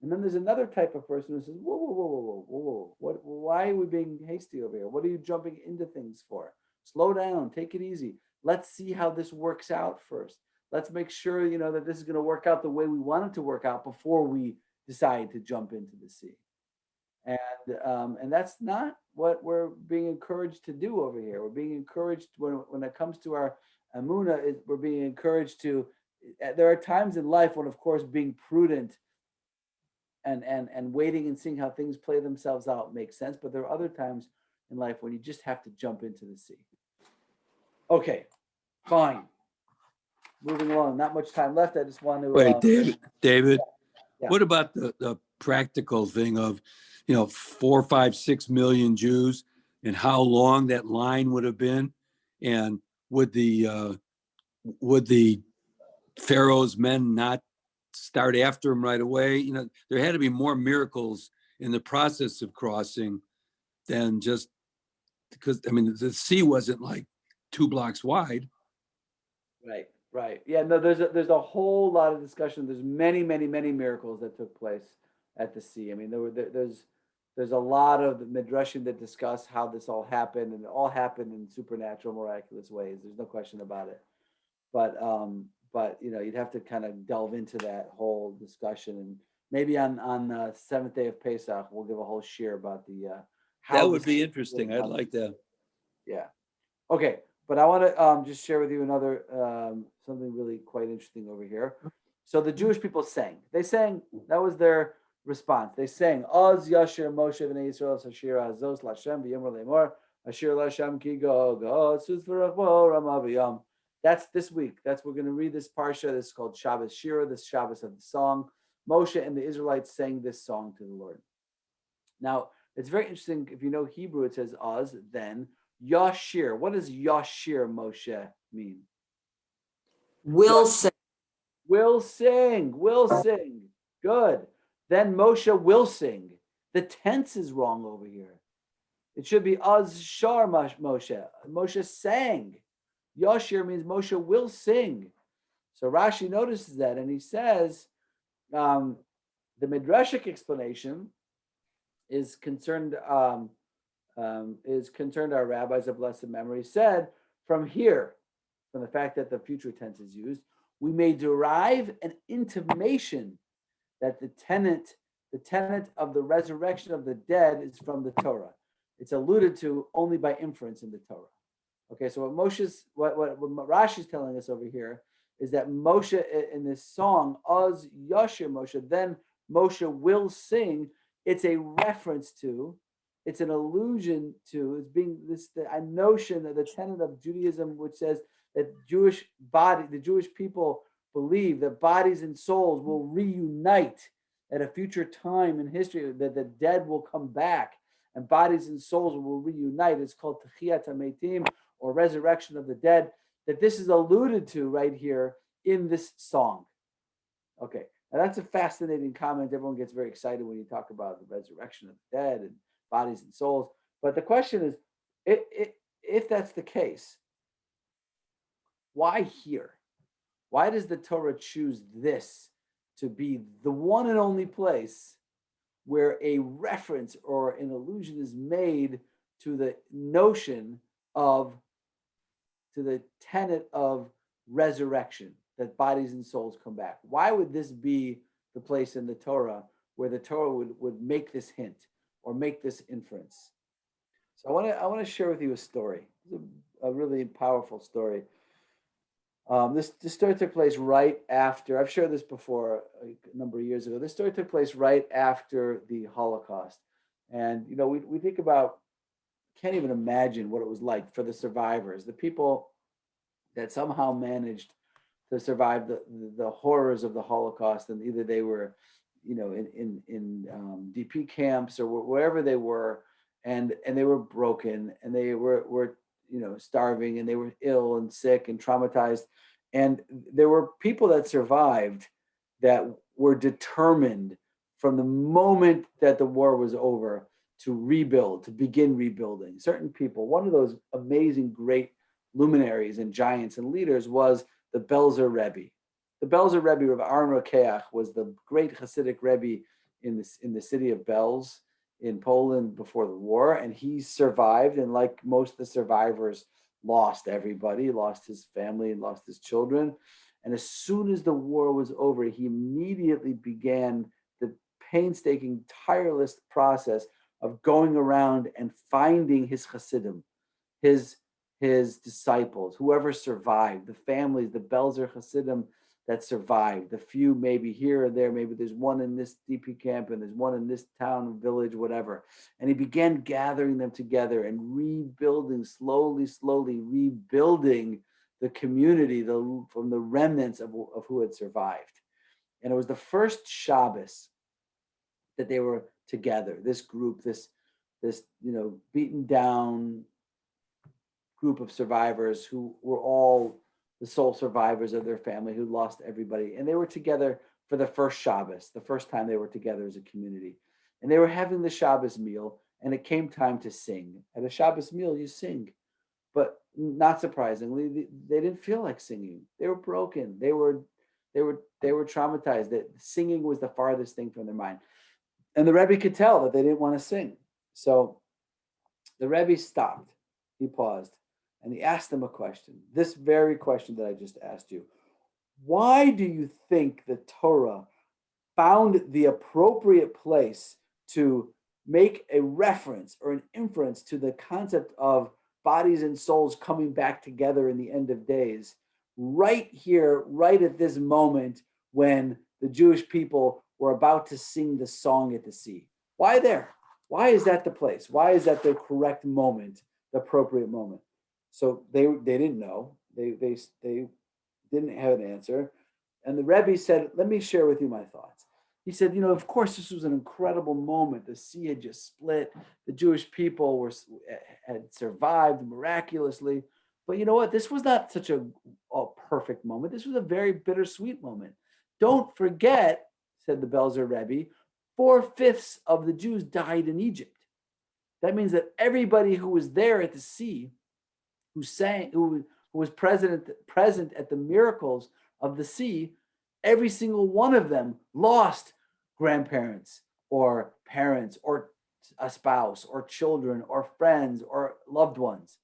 And then there's another type of person who says, whoa. Why are we being hasty over here? What are you jumping into things for? Slow down. Take it easy. Let's see how this works out first. Let's make sure, that this is going to work out the way we want it to work out before we decide to jump into the sea. And that's not what we're being encouraged to do over here. We're being encouraged when it comes to our emunah, we're being encouraged to, there are times in life when, of course, being prudent and waiting and seeing how things play themselves out makes sense. But there are other times in life when you just have to jump into the sea. Okay, fine. Moving along, not much time left. I just want to Wait, David, Yeah. what about the practical thing of, 4, 5, 6 million Jews and how long that line would have been? And would the Pharaoh's men not start after him right away. You know, there had to be more miracles in the process of crossing than just because, I mean, the sea wasn't like 2 blocks wide. Right, right. Yeah, no, there's a whole lot of discussion. There's many, many, many miracles that took place at the sea. I mean, there's a lot of midrashim that discuss how this all happened, and it all happened in supernatural, miraculous ways. There's no question about it. But you know, you'd have to kind of delve into that whole discussion, and maybe on the 7th day of Pesach, we'll give a whole share about the how That would this- be interesting. I'd like that. Yeah. Okay, but I want to just share with you another something really quite interesting over here. So the Jewish people sang. They sang. That was their response. They sang. Oz Yashir Moshe v'nei Yisrael Hashir Hazos Lashem v'Yemor Leimor Hashir Lashem Ki Go Go Sus V'Rachbo Rama V'Yam. That's this week. We're going to read this parsha. This is called Shabbos Shira. This Shabbos of the song. Moshe and the Israelites sang this song to the Lord. Now it's very interesting. If you know Hebrew, it says Oz then. Yashir. What does Yashir Moshe mean? Will say. Will sing. Will sing. Good. Then Moshe will sing. The tense is wrong over here. It should be Az Shar Moshe. Moshe sang. Yashir means Moshe will sing. So Rashi notices that, and he says the midrashic explanation is concerned. Our rabbis of blessed memory said from here, from the fact that the future tense is used, we may derive an intimation that the tenet of the resurrection of the dead is from the Torah. It's alluded to only by inference in the Torah. Okay, so what Rashi is telling us over here is that Moshe in this song, Oz Yashir Moshe, then Moshe will sing. It's a reference to. It's an allusion to, it's being a notion that the tenet of Judaism, which says that the Jewish people believe that bodies and souls will reunite at a future time in history, that the dead will come back and bodies and souls will reunite. It's called Techiyat HaMeitim, or resurrection of the dead, that this is alluded to right here in this song. Okay, now that's a fascinating comment. Everyone gets very excited when you talk about the resurrection of the dead and bodies and souls. But the question is, if that's the case, why here? Why does the Torah choose this to be the one and only place where a reference or an allusion is made to the notion of, to the tenet of resurrection, that bodies and souls come back? Why would this be the place in the Torah where the Torah would make this hint or make this inference? So I want to share with you a story. It's a really powerful story. This story took place right after, I've shared this before a number of years ago. This story took place right after the Holocaust. And, you know, we think about, can't even imagine what it was like for the survivors, the people that somehow managed to survive the horrors of the Holocaust. And either they were, you know, in DP camps or wherever they were, and they were broken, and they were you know, starving, and they were ill and sick and traumatized. And there were people that survived that were determined from the moment that the war was over to rebuild, to begin rebuilding. Certain people, one of those amazing, great luminaries and giants and leaders was the Belzer Rebbe. The Belzer Rebbe of Aaron Rokeach was the great Hasidic Rebbe in the city of Belz in Poland before the war, and he survived, and like most of the survivors, lost everybody, lost his family and lost his children. And as soon as the war was over, he immediately began the painstaking, tireless process of going around and finding his Hasidim, his disciples, whoever survived, the families, the Belzer Hasidim that survived, the few maybe here or there, maybe there's one in this DP camp and there's one in this town, village, whatever. And he began gathering them together and rebuilding, slowly rebuilding the community from the remnants of who had survived. And it was the first Shabbos that they were together, this group, this you know, beaten down group of survivors who were all the sole survivors of their family who lost everybody. And they were together for the first Shabbos, the first time they were together as a community. And they were having the Shabbos meal, and it came time to sing. At a Shabbos meal, you sing. But not surprisingly, they didn't feel like singing. They were broken. They were traumatized. That singing was the farthest thing from their mind. And the Rebbe could tell that they didn't want to sing. So the Rebbe stopped. He paused, and he asked them a question. This very question that I just asked you. Why do you think the Torah found the appropriate place to make a reference or an inference to the concept of bodies and souls coming back together in the end of days, right here, right at this moment when the Jewish people were about to sing the song at the sea? Why there? Why is that the place? Why is that the correct moment, the appropriate moment? So they didn't know. They didn't have an answer. And the Rebbe said, let me share with you my thoughts. He said, of course, this was an incredible moment. The sea had just split. The Jewish people had survived miraculously. But you know what? This was not such a perfect moment. This was a very bittersweet moment. Don't forget, said the Belzer Rebbe, 4/5 of the Jews died in Egypt. That means that everybody who was there at the sea, who was present at the miracles of the sea, every single one of them lost grandparents or parents or a spouse or children or friends or loved ones.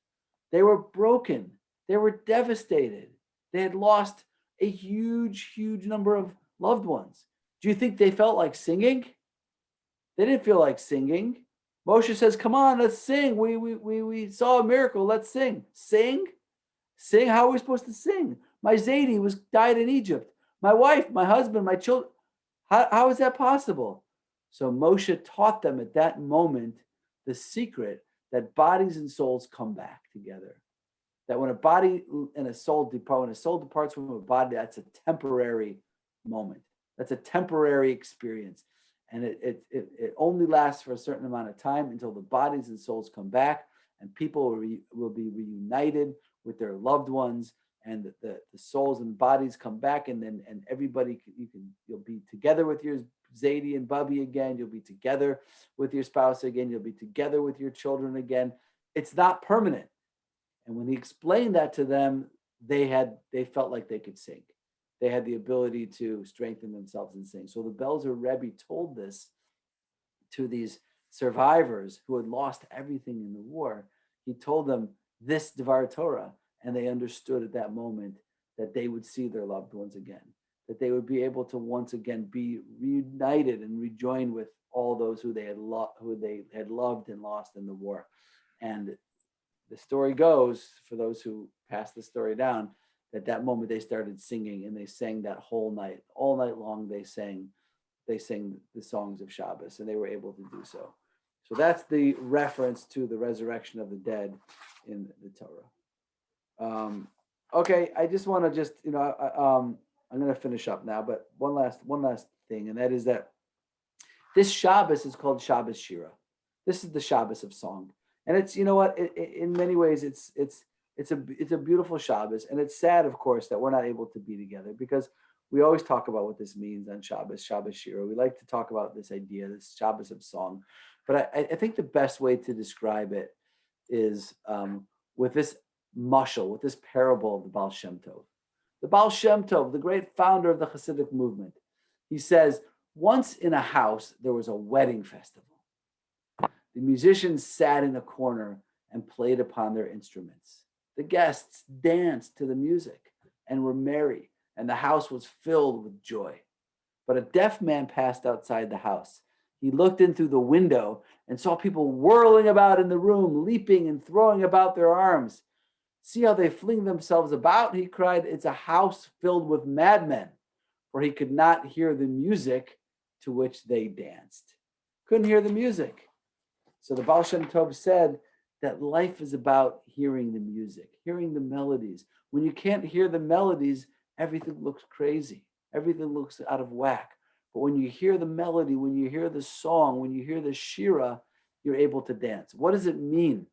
They were broken. They were devastated. They had lost a huge, huge number of loved ones. Do you think they felt like singing? They didn't feel like singing. Moshe says, come on, let's sing. We saw a miracle. Let's sing. Sing? Sing? How are we supposed to sing? My Zadie died in Egypt. My wife, my husband, my children. How is that possible? So Moshe taught them at that moment the secret that bodies and souls come back together. That when a body and a soul depart, when a soul departs from a body, that's a temporary moment. That's a temporary experience. And it only lasts for a certain amount of time until the bodies and souls come back, and people will be reunited with their loved ones, and the souls and bodies come back, and everybody you'll be together with your Zadie and Bubby again. You'll be together with your spouse again. You'll be together with your children again. It's not permanent. And when he explained that to them, they felt like they could sing. They had the ability to strengthen themselves and sing. So the Belzer Rebbe told this to these survivors who had lost everything in the war. He told them this Devar Torah, and they understood at that moment that they would see their loved ones again, that they would be able to once again be reunited and rejoin with all those who they had loved and lost in the war. And the story goes, for those who pass the story down, that moment they started singing, and they sang that whole night. All night long they sang the songs of Shabbos, and they were able to do so. So that's the reference to the resurrection of the dead in the Torah. Okay, I just want to I'm going to finish up now, but one last thing, and that is that this Shabbos is called Shabbos Shira. This is the Shabbos of song, and it's, in many ways it's a beautiful Shabbos, and it's sad, of course, that we're not able to be together, because we always talk about what this means on Shabbos, Shabbos Shira. We like to talk about this idea, this Shabbos of song, but I think the best way to describe it is with this mashal, with this parable of the Baal Shem Tov. The Baal Shem Tov, the great founder of the Hasidic movement, he says, once in a house there was a wedding festival. The musicians sat in a corner and played upon their instruments. The guests danced to the music and were merry, and the house was filled with joy. But a deaf man passed outside the house. He looked in through the window and saw people whirling about in the room, leaping and throwing about their arms. See how they fling themselves about, he cried. It's a house filled with madmen, for he could not hear the music to which they danced. Couldn't hear the music. So the Baal Shem Tov said that life is about hearing the music, hearing the melodies. When you can't hear the melodies, everything looks crazy. Everything looks out of whack. But when you hear the melody, when you hear the song, when you hear the shira, you're able to dance. What does it mean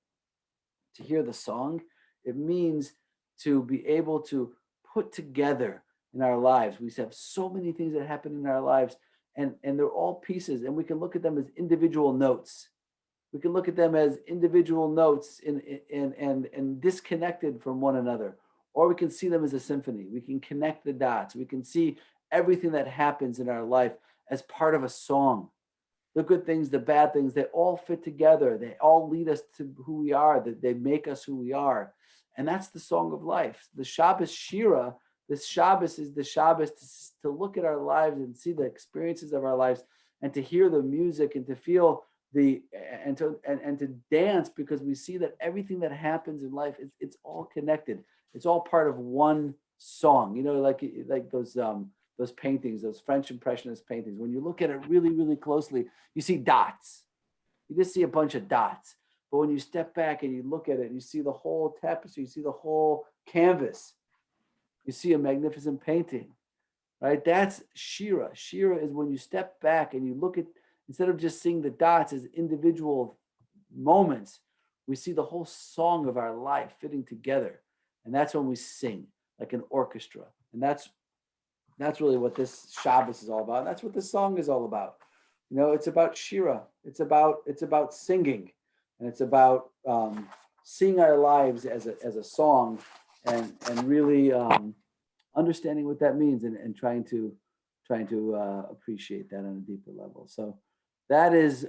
to hear the song? It means to be able to put together in our lives. We have so many things that happen in our lives, and they're all pieces, and we can look at them as individual notes. We can look at them as individual notes and disconnected from one another, or we can see them as a symphony. We can connect the dots. We can see everything that happens in our life as part of a song. The good things, the bad things, they all fit together. They all lead us to who we are, that they make us who we are. And that's the song of life. The Shabbos Shira, this Shabbos is the Shabbos to look at our lives and see the experiences of our lives and to hear the music and to feel and to dance, because we see that everything that happens in life, it's all connected. It's all part of one song, like those paintings, those French Impressionist paintings. When you look at it really, really closely, you see dots. You just see a bunch of dots. But when you step back and you look at it, you see the whole tapestry, you see the whole canvas. You see a magnificent painting, right? That's Shira. Shira is when you step back and you look at, instead of just seeing the dots as individual moments, we see the whole song of our life fitting together. And that's when we sing like an orchestra. And that's really what this Shabbos is all about. And that's what this song is all about. It's about Shira. It's about singing, and it's about seeing our lives as a song, and really understanding what that means, and trying to appreciate that on a deeper level. So that is